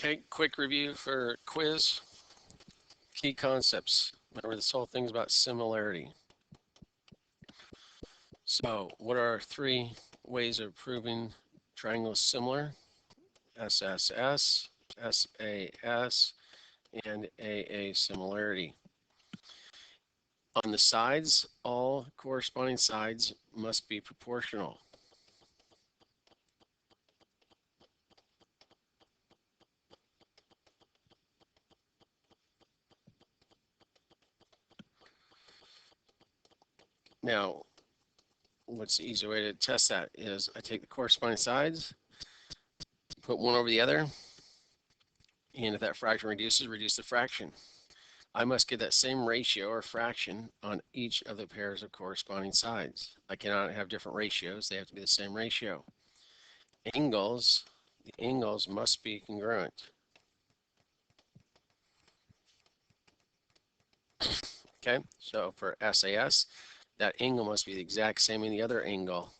Okay, quick review for quiz. Key concepts. Remember, this whole thing's about similarity. So, what are 3 ways of proving triangles similar? SSS, SAS, and AA similarity. On the sides, all corresponding sides must be proportional. Now, what's the easy way to test that is I take the corresponding sides, put one over the other, and if that fraction reduces, reduce the fraction. I must get that same ratio or fraction on each of the pairs of corresponding sides. I cannot have different ratios. They have to be the same ratio. Angles, the angles must be congruent. Okay, so for SAS, that angle must be the exact same in the other angle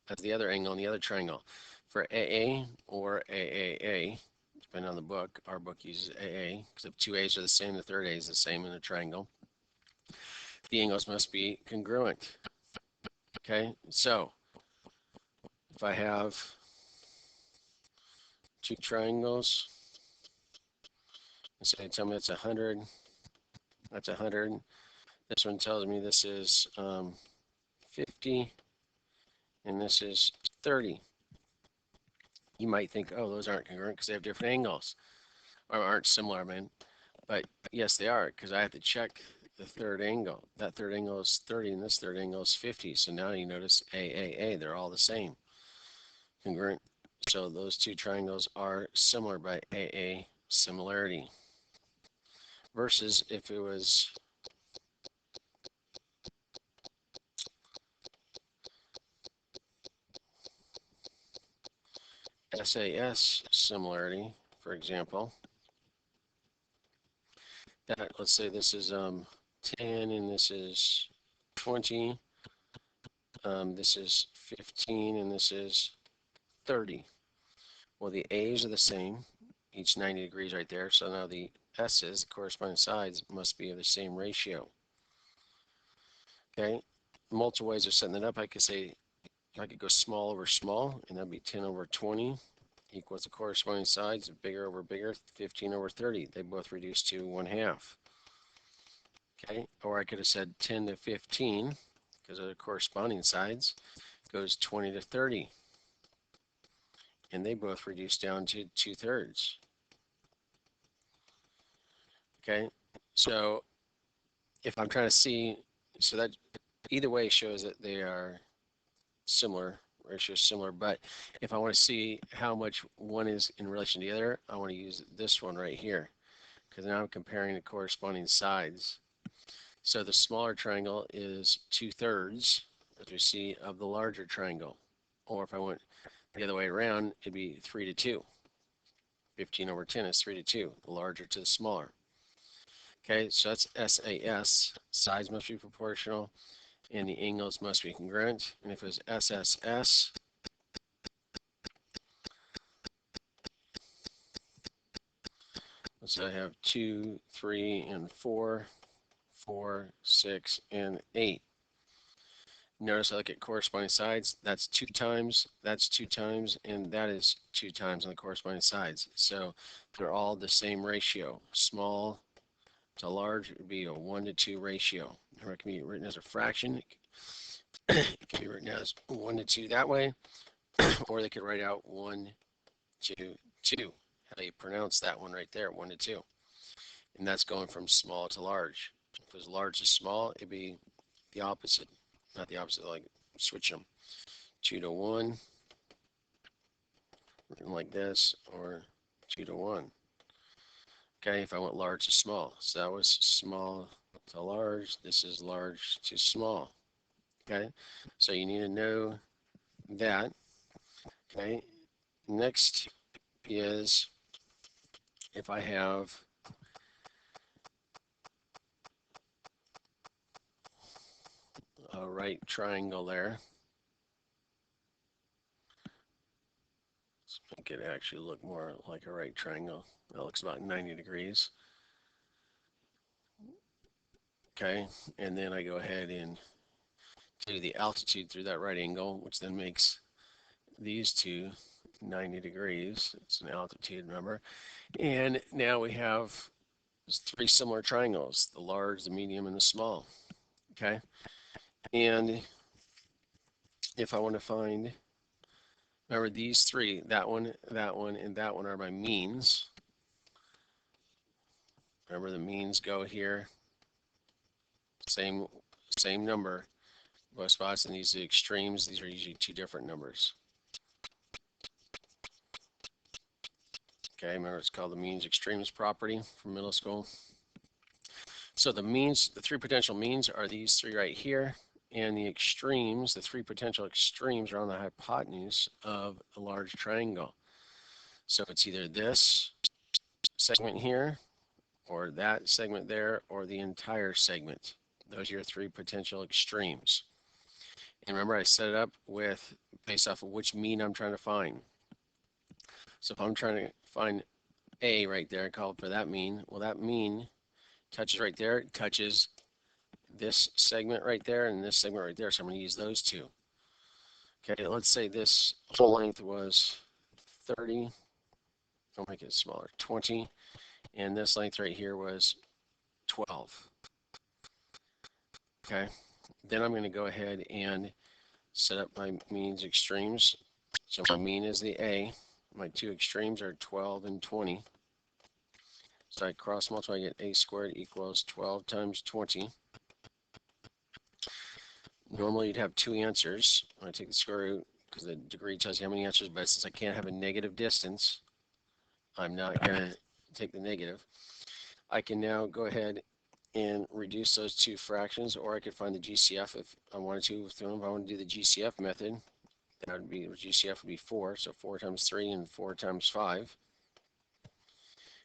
as the other angle in the other triangle. For AA or AAA, depending on the book, our book uses AA because if 2 A's are the same, the third A is the same in a triangle. The angles must be congruent. Okay, so if I have 2 triangles, say tell me that's 100, that's 100. This one tells me this is 50, and this is 30. You might think, oh, those aren't congruent because they have different angles, or aren't similar, I mean. But yes, they are, because I have to check the third angle. That third angle is 30, and this third angle is 50. So now you notice AAA, they're all the same, congruent. So those 2 triangles are similar by AA similarity. Versus if it was SAS similarity, for example, that let's say this is 10 and this is 20, this is 15 and this is 30. Well, the A's are the same, each 90 degrees right there. So now the S's, the corresponding sides, must be of the same ratio. Okay, multiple ways of setting that up. I could say I could go small over small, and that'd be 10 over 20 equals the corresponding sides of bigger over bigger, 15 over 30. They both reduce to 1/2. Okay, or I could have said 10 to 15 because of the corresponding sides goes 20 to 30. And they both reduce down to 2/3. Okay, so if I'm trying to see, so that either way shows that they are similar, ratios similar, but if I want to see how much one is in relation to the other, I want to use this one right here, because now I'm comparing the corresponding sides. So the smaller triangle is 2/3, as we see, of the larger triangle. Or if I went the other way around, it'd be 3 to 2. 15 over 10 is 3 to 2, the larger to the smaller. Okay, so that's SAS. Sides must be proportional, and the angles must be congruent. And if it was SSS, so I have 2, 3, and 4, 4, 6, and 8. Notice I look at corresponding sides. That's 2 times, that's 2 times, and that is 2 times on the corresponding sides. So they're all the same ratio. Small to large would be a 1 to 2 ratio. Or it can be written as a fraction. It can be written as 1 to 2 that way, or they could write out 1 to 2. How do you pronounce that one right there, 1 to 2? And that's going from small to large. If it was large to small, it'd be the opposite. Not the opposite, like switch them. 2 to 1, written like this, or 2 to 1. Okay, if I went large to small. So that was small to large. This is large to small. Okay, so you need to know that. Okay, next is if I have a right triangle there. Let's make it actually look more like a right triangle. That looks about 90 degrees. Okay, and then I go ahead and do the altitude through that right angle, which then makes these two 90 degrees. It's an altitude, remember? And now we have three similar triangles, the large, the medium, and the small. Okay, and if I want to find, remember these three, that one, and that one are my means. Remember the means go here, same number, both spots, and these are the extremes. These are usually two different numbers. Okay, remember it's called the means extremes property from middle school. So the means, the three potential means are these three right here, and the extremes, the three potential extremes are on the hypotenuse of a large triangle. So it's either this segment here, or that segment there, or the entire segment. Those are your three potential extremes. And remember, I set it up with based off of which mean I'm trying to find. So if I'm trying to find A right there, I call it for that mean. Well, that mean touches right there, touches this segment right there and this segment right there. So I'm going to use those two. Okay, let's say this whole length was 30. I'll make it smaller, 20. And this length right here was 12. Okay, then I'm going to go ahead and set up my means extremes. So my mean is the A. My two extremes are 12 and 20. So I cross multiply, I get A squared equals 12 times 20. Normally you'd have two answers. I take the square root because the degree tells you how many answers, but since I can't have a negative distance, I'm not going to take the negative. I can now go ahead and reduce those two fractions, or I could find the GCF if I wanted to. If I want to do the GCF method, that would be, GCF would be 4, so 4 times 3 and 4 times 5.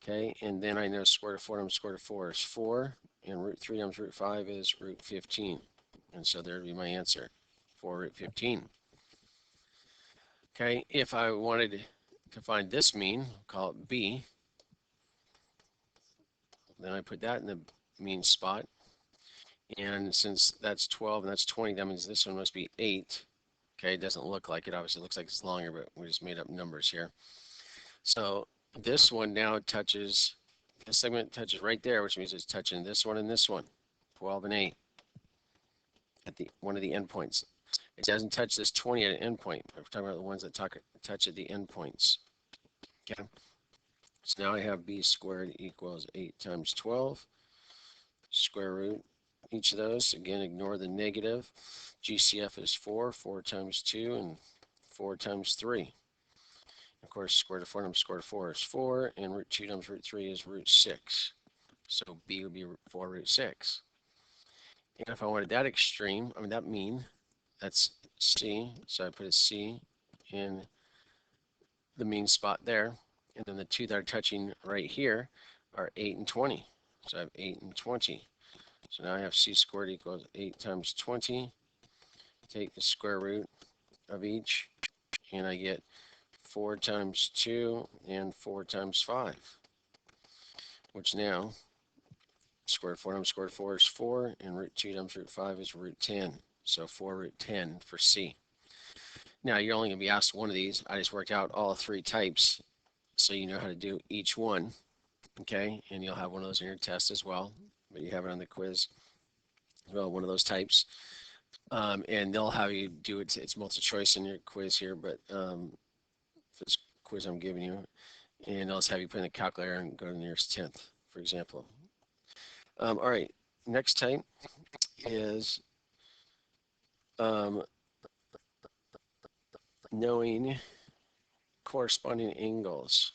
Okay, and then I know square root of 4 times square root of 4 is 4, and root 3 times root 5 is root 15. And so there would be my answer, 4 root 15. Okay, if I wanted to find this mean, call it B, then I put that in the mean spot. And since that's 12 and that's 20, that means this one must be 8. Okay, it doesn't look like it. Obviously, it looks like it's longer, but we just made up numbers here. So this one now touches, this segment touches right there, which means it's touching this one and this one, 12 and 8, at the one of the endpoints. It doesn't touch this 20 at an endpoint. We're talking about the ones that touch at the endpoints. Okay. So now I have B squared equals 8 times 12, square root each of those. Again, ignore the negative. GCF is 4, 4 times 2, and 4 times 3. Of course, square root of 4 times square root of 4 is 4, and root 2 times root 3 is root 6. So B would be 4 root 6. And if I wanted that extreme, I mean that mean, that's C. So I put a C in the mean spot there. And then the two that are touching right here are 8 and 20. So I have 8 and 20. So now I have C squared equals 8 times 20. Take the square root of each, and I get 4 times 2 and 4 times 5, which now square root of 4 times square root of 4 is 4, and root 2 times root 5 is root 10. So 4 root 10 for C. Now you're only going to be asked one of these. I just worked out all three types so you know how to do each one. Okay, and you'll have one of those in your test as well, but you have it on the quiz as well, one of those types. And they'll have you do it. It's multiple choice in your quiz here, but for this quiz I'm giving you, and they'll just have you put in the calculator and go to the nearest tenth, for example. All right, next type is knowing corresponding angles.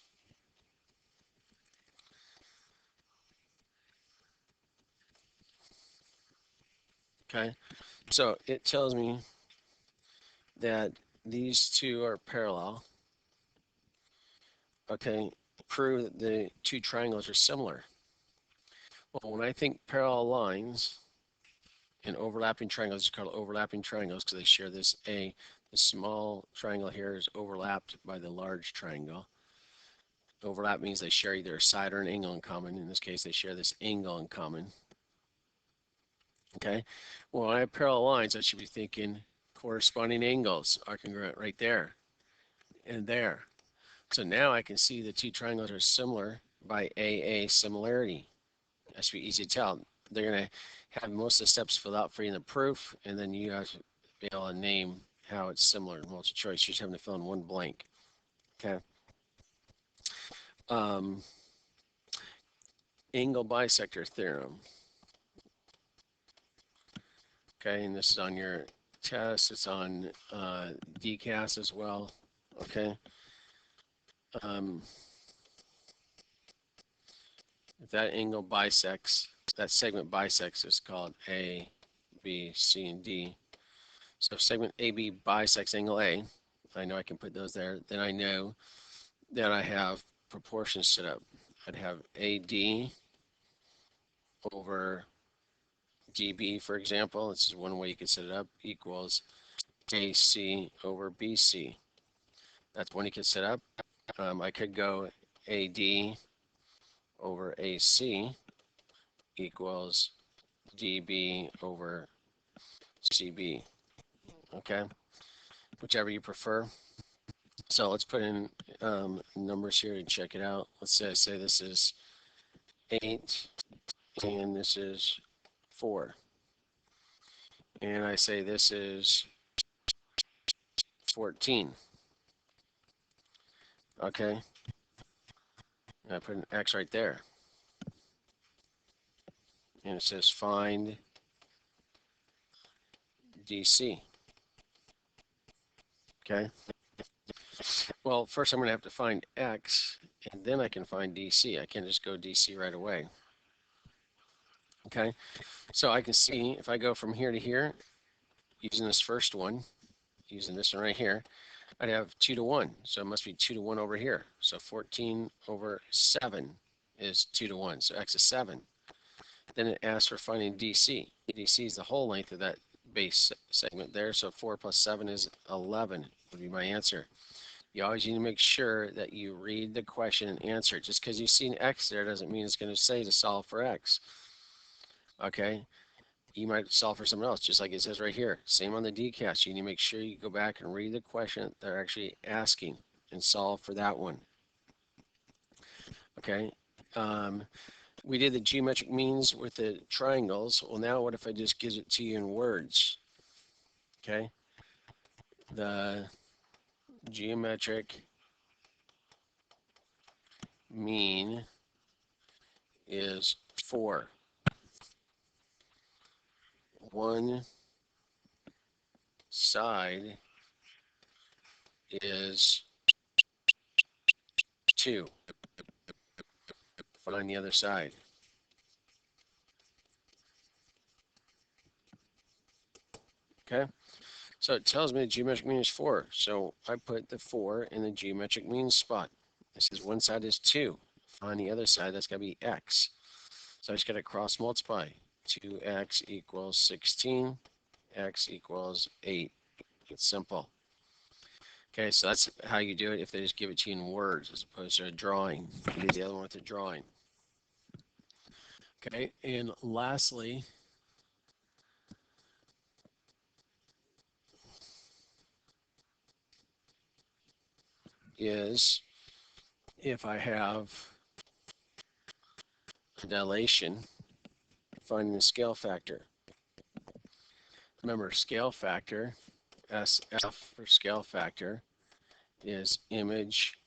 Okay, so it tells me that these two are parallel. Okay, prove that the two triangles are similar. Well, when I think parallel lines And overlapping triangles is called overlapping triangles because they share this A. The small triangle here is overlapped by the large triangle. Overlap means they share either a side or an angle in common. In this case, they share this angle in common. Okay. Well, when I have parallel lines, I should be thinking corresponding angles are congruent right there and there. So now I can see the two triangles are similar by AA similarity. That should be easy to tell. They're going to have most of the steps filled out for you in the proof, and then you have to be able to name how it's similar in multiple choice. You're just having to fill in one blank. Okay. Angle bisector theorem. Okay, and this is on your test. It's on DCAS as well. Okay. If that angle bisects, that segment bisects is called A, B, C, and D. So if segment AB bisects angle A, I know I can put those there. Then I know that I have proportions set up. I'd have AD over DB, for example. This is one way you could set it up, equals AC over BC. That's one you could set up. I could go AD over AC equals DB over CB. Okay, whichever you prefer. So let's put in numbers here to check it out. Let's say this is 8 and this is 4. And I say this is 14. Okay, and I put an X right there. And it says find DC. Okay. Well, first I'm going to have to find X, and then I can find DC. I can't just go DC right away. Okay. So I can see if I go from here to here, using this first one, using this one right here, I'd have 2 to 1. So it must be 2 to 1 over here. So 14 over 7 is 2 to 1. So X is 7. Then it asks for finding DC. DC is the whole length of that base segment there. So 4 plus 7 is 11 would be my answer. You always need to make sure that you read the question and answer it. Just because you see an X there doesn't mean it's going to say to solve for X. Okay? You might solve for something else, just like it says right here. Same on the DCAS. You need to make sure you go back and read the question they're actually asking and solve for that one. Okay? We did the geometric means with the triangles. Well, now what if I just gives it to you in words? Okay? The geometric mean is 4. One side is 2. Find the other side. Okay? So it tells me the geometric mean is 4. So I put the 4 in the geometric mean spot. This is one side is 2. Find the other side, that's got to be X. So I just got to cross multiply. 2X equals 16. X equals 8. It's simple. Okay, so that's how you do it if they just give it to you in words as opposed to a drawing. You do the other one with a drawing. Okay, and lastly, is if I have a dilation, finding the scale factor. Remember, scale factor, SF for scale factor, is image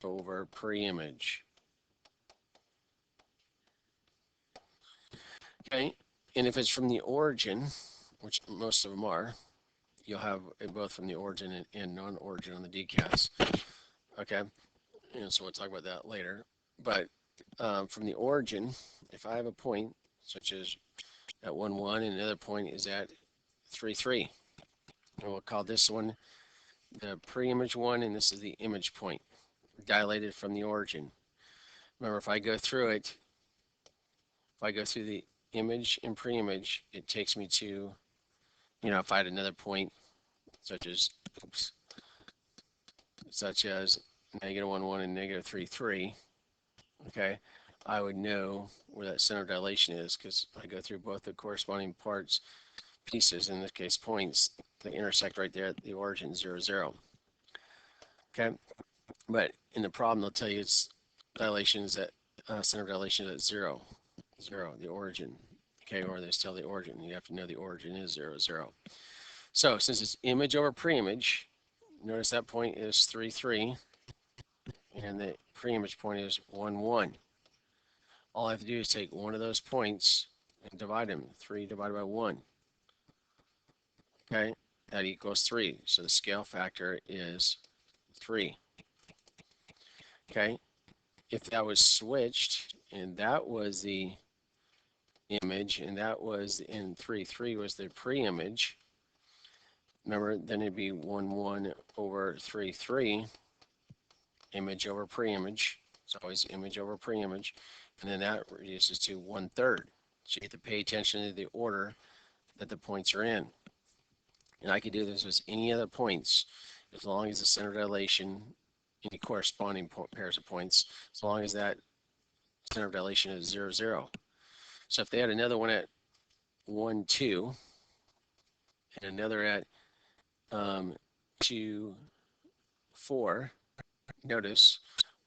over pre-image. Okay, and if it's from the origin, which most of them are, you'll have it both from the origin and non-origin on the DCAS. Okay, and so we'll talk about that later. But from the origin, if I have a point, such as at 1, 1, and another point is at 3, 3, and we'll call this one the pre-image one, and this is the image point, dilated from the origin. Remember, if I go through it, if I go through the image and pre-image, it takes me to, if I had another point, such as, oops, such as -1, 1 and -3, 3, okay, I would know where that center of dilation is because I go through both the corresponding parts, pieces, in this case points, that intersect right there at the origin, 0, 0. Okay, but in the problem, they'll tell you it's dilation is at, center of dilation is at 0, 0, the origin. Okay, or they tell the origin. You have to know the origin is 0, 0. So since it's image over pre-image, notice that point is 3, 3, and the pre-image point is 1, 1. All I have to do is take one of those points and divide them. 3 divided by 1. Okay, that equals 3. So the scale factor is 3. Okay, if that was switched and that was the image and that was in 3, 3 was the pre-image, remember, then it'd be 1, 1 over 3, 3, image over pre-image. It's always image over pre-image. And then that reduces to 1/3. So you have to pay attention to the order that the points are in. And I could do this with any other points as long as the center of dilation, any corresponding pairs of points, as long as that center of dilation is 0, 0. So if they had another one at 1, 2, and another at 2, 4, notice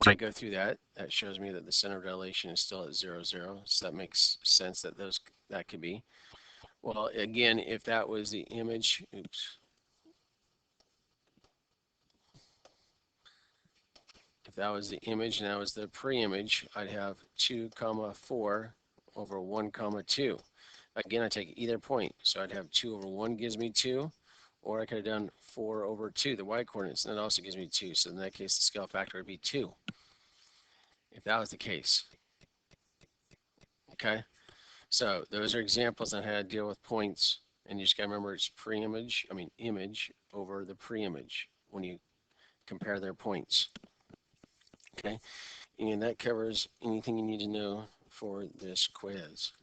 when I go through that, that shows me that the center of dilation is still at 0, 0. So that makes sense that that could be. Well, again, if that was the image, oops. If that was the image and that was the pre-image, I'd have 2, 4 over 1, 2. Again, I take either point. So I'd have 2 over 1 gives me 2, or I could have done 4 over 2, the y coordinates, and that also gives me 2. So in that case, the scale factor would be 2, if that was the case. Okay, so those are examples on how to deal with points, and you just got to remember it's image over the pre-image when you compare their points. Okay, and that covers anything you need to know for this quiz.